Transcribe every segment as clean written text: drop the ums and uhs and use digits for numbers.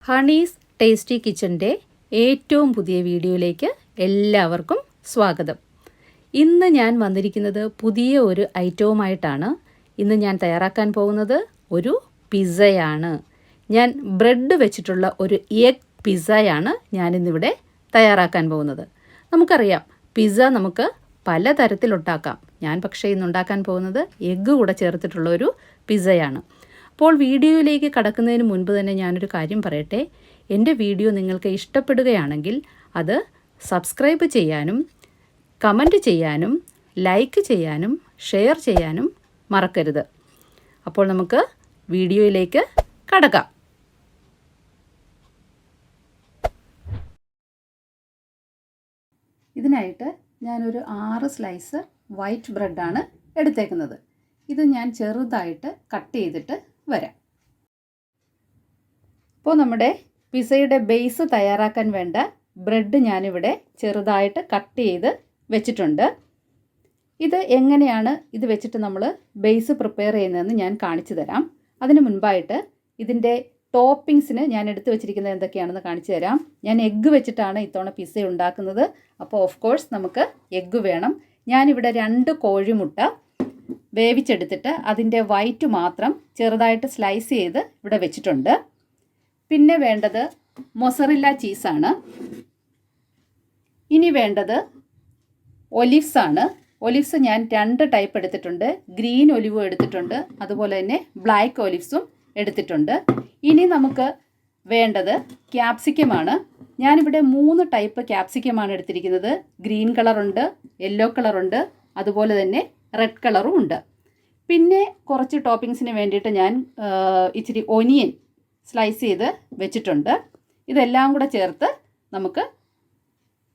Honey's tasty കിച്ചൻ്റെ ഏറ്റവും പുതിയ വീഡിയോയിലേക്ക് എല്ലാവർക്കും സ്വാഗതം. ഇന്ന് ഞാൻ വന്നിരിക്കുന്നത് പുതിയ ഒരു ഐറ്റവുമായിട്ടാണ്. ഇന്ന് ഞാൻ തയ്യാറാക്കാൻ പോകുന്നത് ഒരു പിസ്സയാണ്. ഞാൻ ബ്രെഡ് വെച്ചിട്ടുള്ള ഒരു എഗ് പിസ്സയാണ് ഞാനിന്നിവിടെ തയ്യാറാക്കാൻ പോകുന്നത്. നമുക്കറിയാം പിസ്സ നമുക്ക് പലതരത്തിലുണ്ടാക്കാം. ഞാൻ പക്ഷേ ഇന്നുണ്ടാക്കാൻ പോകുന്നത് എഗ്ഗ് കൂടെ ചേർത്തിട്ടുള്ള ഒരു പിസ്സയാണ്. അപ്പോൾ വീഡിയോയിലേക്ക് കടക്കുന്നതിന് മുൻപ് തന്നെ ഞാനൊരു കാര്യം പറയട്ടെ. എൻ്റെ വീഡിയോ നിങ്ങൾക്ക് ഇഷ്ടപ്പെടുകയാണെങ്കിൽ അത് സബ്സ്ക്രൈബ് ചെയ്യാനും കമൻറ്റ് ചെയ്യാനും ലൈക്ക് ചെയ്യാനും ഷെയർ ചെയ്യാനും മറക്കരുത്. അപ്പോൾ നമുക്ക് വീഡിയോയിലേക്ക് കടക്കാം. ഇതിനായിട്ട് ഞാനൊരു 6 സ്ലൈസ് വൈറ്റ് ബ്രെഡാണ് എടുത്തേക്കുന്നത്. ഇത് ഞാൻ ചെറുതായിട്ട് കട്ട് ചെയ്തിട്ട് വരാം. അപ്പോൾ നമ്മുടെ പിസ്സയുടെ ബേസ് തയ്യാറാക്കാൻ വേണ്ട ബ്രെഡ് ഞാനിവിടെ ചെറുതായിട്ട് കട്ട് ചെയ്ത് വെച്ചിട്ടുണ്ട്. ഇത് എങ്ങനെയാണ് ഇത് വെച്ചിട്ട് നമ്മൾ ബേസ് പ്രിപ്പയർ ചെയ്യുന്നതെന്ന് ഞാൻ കാണിച്ചു തരാം. അതിന് മുൻപായിട്ട് ഇതിൻ്റെ ടോപ്പിങ്സിന് ഞാൻ എടുത്തു വെച്ചിരിക്കുന്നത് എന്തൊക്കെയാണെന്ന് കാണിച്ചു തരാം. ഞാൻ എഗ്ഗ് വെച്ചിട്ടാണ് ഇത്തവണ പിസ്സ ഉണ്ടാക്കുന്നത്. അപ്പോൾ ഓഫ് കോഴ്സ് നമുക്ക് എഗ്ഗ് വേണം. ഞാനിവിടെ 2 കോഴിമുട്ട വേവിച്ചെടുത്തിട്ട് അതിൻ്റെ വൈറ്റ് മാത്രം ചെറുതായിട്ട് സ്ലൈസ് ചെയ്ത് ഇവിടെ വെച്ചിട്ടുണ്ട്. പിന്നെ വേണ്ടത് മൊസറില്ല ചീസാണ്. ഇനി വേണ്ടത് ഒലിവ്സ് ആണ്. ഒലിവ്സ് ഞാൻ 2 ടൈപ്പ് എടുത്തിട്ടുണ്ട്. ഗ്രീൻ ഒലിവും എടുത്തിട്ടുണ്ട്, അതുപോലെ തന്നെ ബ്ലാക്ക് ഒലിവ്സും എടുത്തിട്ടുണ്ട്. ഇനി നമുക്ക് വേണ്ടത് ക്യാപ്സിക്കമാണ്. ഞാനിവിടെ 3 ടൈപ്പ് ക്യാപ്സിക്കമാണ് എടുത്തിരിക്കുന്നത്. ഗ്രീൻ കളറുണ്ട്, യെല്ലോ കളറുണ്ട്, അതുപോലെ തന്നെ റെഡ് കളറും ഉണ്ട്. പിന്നെ കുറച്ച് ടോപ്പിങ്സിന് വേണ്ടിയിട്ട് ഞാൻ ഇച്ചിരി ഒനിയൻ സ്ലൈസ് ചെയ്ത് വെച്ചിട്ടുണ്ട്. ഇതെല്ലാം കൂടെ ചേർത്ത് നമുക്ക്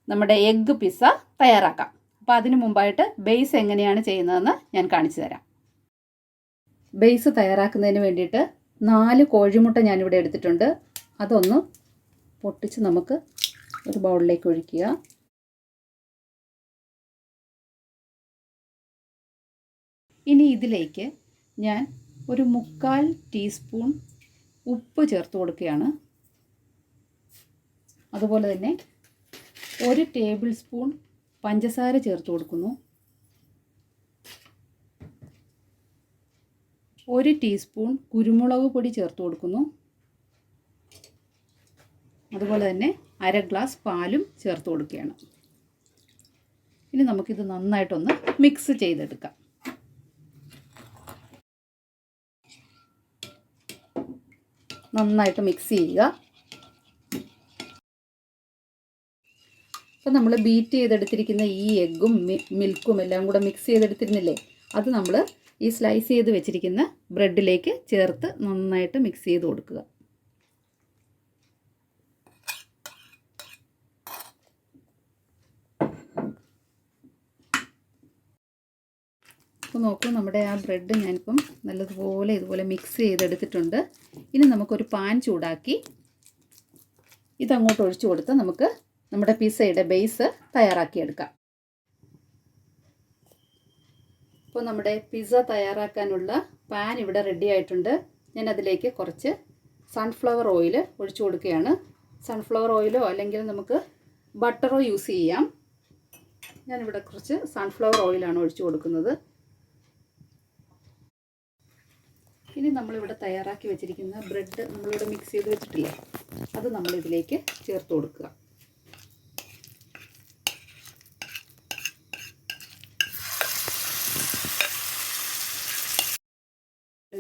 നമ്മുടെ എഗ്ഗ് പിസ്സ തയ്യാറാക്കാം. അപ്പോൾ അതിന് മുമ്പായിട്ട് ബേസ് എങ്ങനെയാണ് ചെയ്യുന്നതെന്ന് ഞാൻ കാണിച്ചു തരാം. ബേസ് തയ്യാറാക്കുന്നതിന് വേണ്ടിയിട്ട് 4 കോഴിമുട്ട ഞാനിവിടെ എടുത്തിട്ടുണ്ട്. അതൊന്ന് പൊട്ടിച്ച് നമുക്ക് ഒരു ബൗളിലേക്ക് ഒഴിക്കുക. ഇനി ഇതിലേക്ക് ഞാൻ ഒരു 1/4 ടീസ്പൂൺ ഉപ്പ് ചേർത്ത് കൊടുക്കുകയാണ്. അതുപോലെ തന്നെ 1 ടേബിൾ സ്പൂൺ പഞ്ചസാര ചേർത്ത് കൊടുക്കുന്നു. 1 ടീസ്പൂൺ കുരുമുളക് പൊടി ചേർത്ത് കൊടുക്കുന്നു. അതുപോലെ തന്നെ 1/2 ഗ്ലാസ് പാലും ചേർത്ത് കൊടുക്കുകയാണ്. ഇനി നമുക്കിത് നന്നായിട്ടൊന്ന് മിക്സ് ചെയ്തെടുക്കാം. നന്നായിട്ട് മിക്സ് ചെയ്യുക. അപ്പോൾ നമ്മൾ ബീറ്റ് ചെയ്തെടുത്തിരിക്കുന്ന ഈ എഗ്ഗും മിൽക്കും എല്ലാം കൂടെ മിക്സ് ചെയ്തെടുത്തിരുന്നില്ലേ, അത് നമ്മൾ ഈ സ്ലൈസ് ചെയ്ത് വെച്ചിരിക്കുന്ന ബ്രെഡിലേക്ക് ചേർത്ത് നന്നായിട്ട് മിക്സ് ചെയ്ത് കൊടുക്കുക. അപ്പോൾ നോക്കൂ, നമ്മുടെ ആ ബ്രെഡ് ഞാനിപ്പം നല്ലതുപോലെ ഇതുപോലെ മിക്സ് ചെയ്തെടുത്തിട്ടുണ്ട്. ഇനി നമുക്കൊരു പാൻ ചൂടാക്കി ഇതങ്ങോട്ട് ഒഴിച്ചു കൊടുത്ത് നമുക്ക് നമ്മുടെ പിസ്സയുടെ ബേസ് തയ്യാറാക്കിയെടുക്കാം. അപ്പോൾ നമ്മുടെ പിസ്സ തയ്യാറാക്കാനുള്ള പാൻ ഇവിടെ റെഡി ആയിട്ടുണ്ട്. ഞാൻ അതിലേക്ക് കുറച്ച് സൺഫ്ലവർ ഓയിൽ ഒഴിച്ചു കൊടുക്കുകയാണ്. സൺഫ്ലവർ ഓയിലോ അല്ലെങ്കിൽ നമുക്ക് ബട്ടറോ യൂസ് ചെയ്യാം. ഞാനിവിടെ കുറച്ച് സൺഫ്ലവർ ഓയിലാണ് ഒഴിച്ചു കൊടുക്കുന്നത്. ഇനി നമ്മളിവിടെ തയ്യാറാക്കി വെച്ചിരിക്കുന്ന ബ്രെഡ് നമ്മളിവിടെ മിക്സ് ചെയ്ത് വെച്ചിട്ടില്ലേ, അത് നമ്മളിതിലേക്ക് ചേർത്ത് കൊടുക്കുക.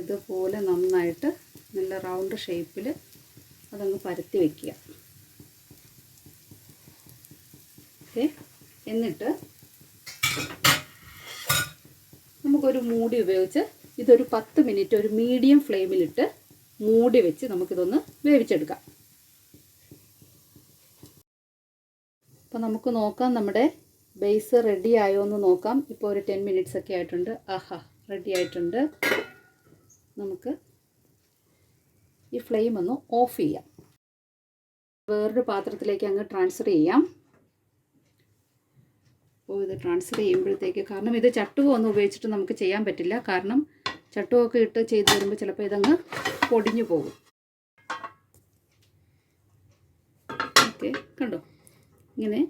ഇതുപോലെ നന്നായിട്ട് നല്ല റൗണ്ട് ഷേപ്പിൽ അതങ്ങ് പരത്തി വയ്ക്കുക. ഓക്കെ, എന്നിട്ട് നമുക്കൊരു മൂടി ഉപയോഗിച്ച് ഇതൊരു 10 മിനിറ്റ് ഒരു മീഡിയം ഫ്ലെയിമിലിട്ട് മൂടി വെച്ച് നമുക്കിതൊന്ന് വേവിച്ചെടുക്കാം. അപ്പോൾ നമുക്ക് നോക്കാം നമ്മുടെ ബേസ് റെഡി ആയോ എന്ന് നോക്കാം. ഇപ്പോൾ ഒരു 10 മിനിറ്റ്സ് ഒക്കെ ആയിട്ടുണ്ട്. ആഹാ, റെഡി ആയിട്ടുണ്ട്. നമുക്ക് ഈ ഫ്ലെയിം ഒന്ന് ഓഫ് ചെയ്യാം. വേറൊരു പാത്രത്തിലേക്ക് അങ്ങ് ട്രാൻസ്ഫർ ചെയ്യാം. അപ്പോൾ ഇത് ട്രാൻസ്ഫർ ചെയ്യുമ്പോഴത്തേക്ക്, കാരണം ഇത് ചട്ടുകമൊന്നും ഉപയോഗിച്ചിട്ട് നമുക്ക് ചെയ്യാൻ പറ്റില്ല, കാരണം ചട്ടുകമൊക്കെ ഇട്ട് ചെയ്ത് വരുമ്പോൾ ചിലപ്പോൾ ഇതങ്ങ് പൊടിഞ്ഞു പോകും. കണ്ടോ, ഇങ്ങനെ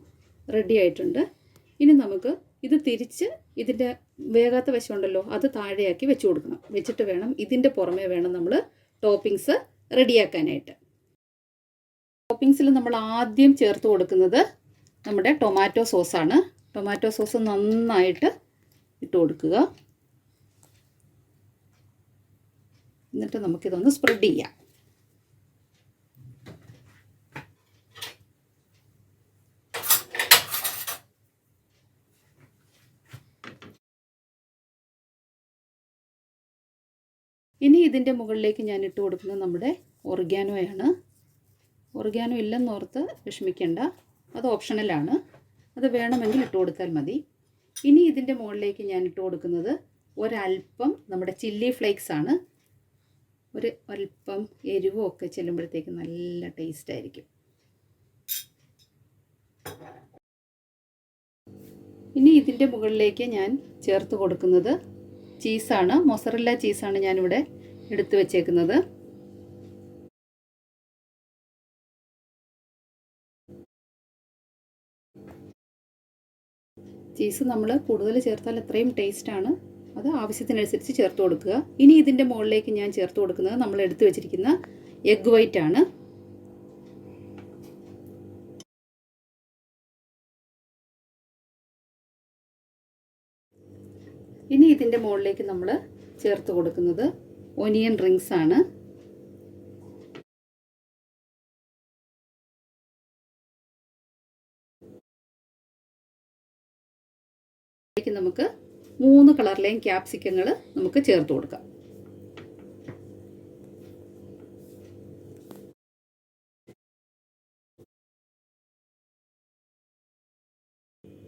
റെഡി ആയിട്ടുണ്ട്. ഇനി നമുക്ക് ഇത് തിരിച്ച് ഇതിൻ്റെ വേകാത്ത വശമുണ്ടല്ലോ അത് താഴെയാക്കി വെച്ച് കൊടുക്കണം. വെച്ചിട്ട് വേണം ഇതിൻ്റെ പുറമേ വേണം നമ്മൾ ടോപ്പിങ്സ് റെഡിയാക്കാനായിട്ട്. ടോപ്പിങ്സിൽ നമ്മൾ ആദ്യം ചേർത്ത് കൊടുക്കുന്നത് നമ്മുടെ ടൊമാറ്റോ സോസാണ്. ടൊമാറ്റോ സോസ് നന്നായിട്ട് ഇട്ട് കൊടുക്കുക. എന്നിട്ട് നമുക്കിതൊന്ന് സ്പ്രെഡ് ചെയ്യാം. ഇനി ഇതിൻ്റെ മുകളിലേക്ക് ഞാൻ ഇട്ട് കൊടുക്കുന്നത് നമ്മുടെ ഒറിഗാനോയാണ്. ഒറിഗാനോ ഇല്ലെന്നോർത്ത് വിഷമിക്കേണ്ട, അത് ഓപ്ഷണലാണ്, അത് വേണമെങ്കിൽ ഇട്ട് കൊടുത്താൽ മതി. ഇനി ഇതിൻ്റെ മുകളിലേക്ക് ഞാൻ ഇട്ട് കൊടുക്കുന്നത് ഒരൽപ്പം നമ്മുടെ ചില്ലി ഫ്ലേക്സ് ആണ്. ഒരു അല്പം എരിവും ഒക്കെ ചെല്ലുമ്പോഴത്തേക്ക് നല്ല ടേസ്റ്റ് ആയിരിക്കും. ഇനി ഇതിൻ്റെ മുകളിലേക്ക് ഞാൻ ചേർത്ത് കൊടുക്കുന്നത് ചീസാണ്. മൊസറല്ല ചീസാണ് ഞാനിവിടെ എടുത്തു വച്ചേക്കുന്നത്. ചീസ് നമ്മൾ കൂടുതൽ ചേർത്താൽ അത്രയും ടേസ്റ്റാണ്. അത് ആവശ്യത്തിനനുസരിച്ച് ചേർത്ത് കൊടുക്കുക. ഇനി ഇതിൻ്റെ മുകളിലേക്ക് ഞാൻ ചേർത്ത് കൊടുക്കുന്നത് നമ്മൾ എടുത്തു വെച്ചിരിക്കുന്ന എഗ് വൈറ്റ് ആണ്. ഇനി ഇതിൻ്റെ മുകളിലേക്ക് നമ്മൾ ചേർത്ത് കൊടുക്കുന്നത് ഒനിയൻ റിങ്സ് ആണ്. നമുക്ക് 3 കളറിലെയും ക്യാപ്സിക്കങ്ങൾ നമുക്ക് ചേർത്ത് കൊടുക്കാം.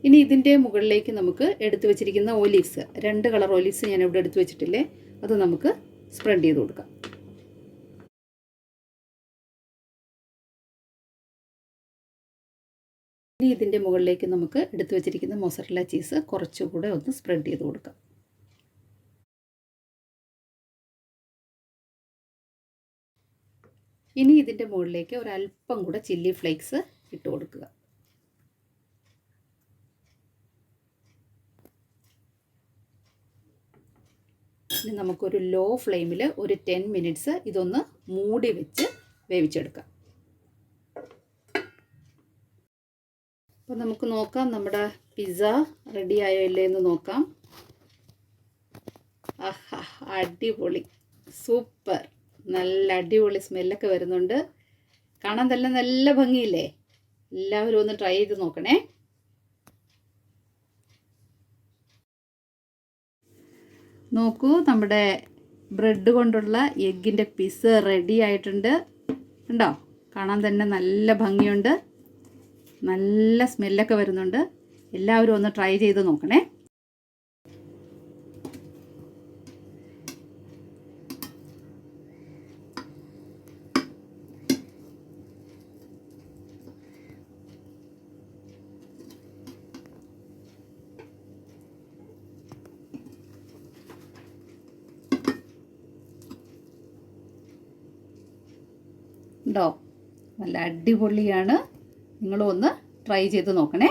ഇനി ഇതിൻ്റെ മുകളിലേക്ക് നമുക്ക് എടുത്തു വെച്ചിരിക്കുന്ന ഒലീവ്സ്, 2 കളർ ഒലീവ്സ് ഞാൻ ഇവിടെ എടുത്തു വെച്ചിട്ടില്ലേ, അത് നമുക്ക് സ്പ്രെഡ് ചെയ്ത് കൊടുക്കാം. ഇനി ഇതിൻ്റെ മുകളിലേക്ക് നമുക്ക് എടുത്തു വെച്ചിരിക്കുന്ന മൊസറല്ല ചീസ് കുറച്ചുകൂടെ ഒന്ന് സ്പ്രെഡ് ചെയ്ത് കൊടുക്കാം. ഇനി ഇതിൻ്റെ മുകളിലേക്ക് ഒരല്പം കൂടെ ചില്ലി ഫ്ലേക്സ് ഇട്ട് കൊടുക്കുക. ഇനി നമുക്കൊരു ലോ ഫ്ലെയിമിൽ ഒരു 10 മിനിറ്റ്സ് ഇതൊന്ന് മൂടി വെച്ച് വേവിച്ചെടുക്കാം. അപ്പോൾ നമുക്ക് നോക്കാം നമ്മുടെ പിസ്സ റെഡി ആയോ ഇല്ലേ എന്ന് നോക്കാം. ആഹാ, അടിപൊളി, സൂപ്പർ, നല്ല അടിപൊളി സ്മെല്ലൊക്കെ വരുന്നുണ്ട്. കാണാൻ തന്നെ നല്ല ഭംഗിയില്ലേ? എല്ലാവരും ഒന്ന് ട്രൈ ചെയ്ത് നോക്കണേ. നോക്കൂ, നമ്മുടെ ബ്രെഡ് കൊണ്ടുള്ള എഗ്ഗിൻ്റെ പിസ്സ റെഡി ആയിട്ടുണ്ട്. ഉണ്ടോ? കാണാൻ തന്നെ നല്ല ഭംഗിയുണ്ട്, നല്ല സ്മെല്ലൊക്കെ വരുന്നുണ്ട്. എല്ലാവരും ഒന്ന് ട്രൈ ചെയ്ത് നോക്കണേ. ഉണ്ടോ? നല്ല അടിപൊളിയാണ്. നിങ്ങളും ഒന്ന് ട്രൈ ചെയ്ത് നോക്കണേ.